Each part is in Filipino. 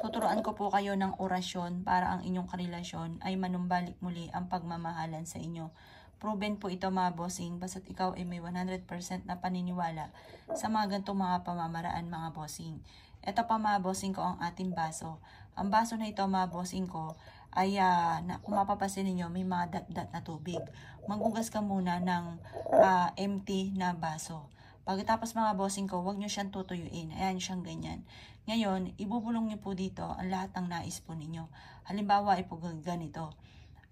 Tuturuan ko po kayo ng orasyon para ang inyong karelasyon ay manumbalik muli ang pagmamahalan sa inyo. Proven po ito mga bossing, basta't ikaw ay may 100% na paniniwala sa mga ganitong mga pamamaraan mga bossing. Ito pa mga bossing ko ang ating baso. Ang baso na ito mga bossing ko ay kung mapapasin ninyo may mga dat-dat na tubig. Maghugas ka muna ng empty na baso. Pagkatapos mga bossing ko, huwag nyo siyang tutuyuin. Ayan siyang ganyan. Ngayon, ibubulong nyo po dito ang lahat ng nais po ninyo. Halimbawa, ay po ganito.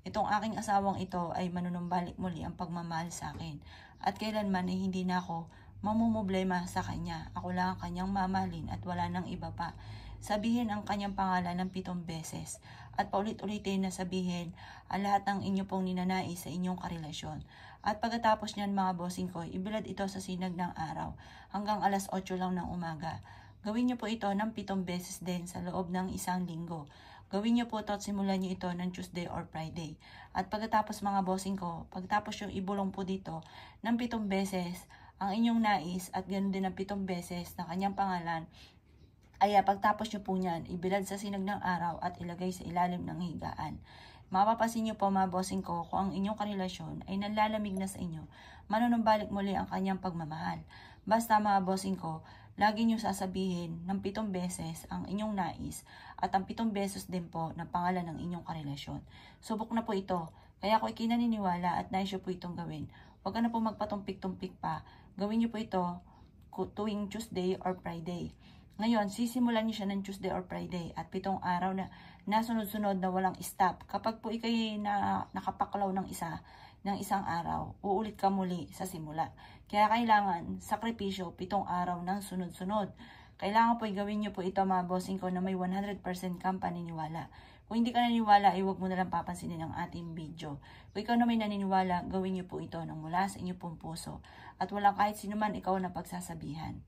Itong aking asawang ito ay manunumbalik muli ang pagmamahal sa akin. At kailanman ay hindi na ako mamumblema sa kanya. Ako lang ang kanyang mamahalin at wala nang iba pa. Sabihin ang kanyang pangalan ng 7 beses. At paulit-ulitin na sabihin ang lahat ng inyo pong ninanais sa inyong karelasyon. At pagkatapos niyan mga bossing ko, ibilad ito sa sinag ng araw hanggang alas 8 lang ng umaga. Gawin niyo po ito ng 7 beses din sa loob ng 1 linggo. Gawin niyo po ito at simulan niyo ito ng Tuesday or Friday. At pagkatapos mga bossing ko, pagkatapos yung ibulong po dito ng 7 beses ang inyong nais at ganoon din ng 7 beses na kanyang pangalan, ay pagtapos nyo po niyan, ibilad sa sinag ng araw at ilagay sa ilalim ng higaan. Mapapasin nyo po mga bossing ko kung ang inyong karelasyon ay nanlalamig na sa inyo, manunumbalik muli ang kanyang pagmamahal. Basta mga bossing ko, lagi nyo sasabihin ng 7 beses ang inyong nais at ang 7 beses din po ng pangalan ng inyong karelasyon. Subok na po ito, kaya ako ikinaniniwala at nais nyo po itong gawin. Huwag ka na po magpatumpik-tumpik pa, gawin nyo po ito tuwing Tuesday or Friday. Ngayon, sisimulan niyo siya ng Tuesday or Friday at 7 araw na nasunod-sunod na walang stop. Kapag po ikay nakapaklaw ng isang araw, uulit ka muli sa simula. Kaya kailangan sakripisyo 7 araw ng sunod-sunod. Kailangan po gawin niyo po ito mga bossing ko na may 100% kang paniniwala. Kung hindi ka naniniwala, ay huwag mo na lang papansinin ang ating video. Kung ikaw na may naniniwala, gawin niyo po ito ng mula sa inyong pong puso. At walang kahit sino man ikaw na pagsasabihan.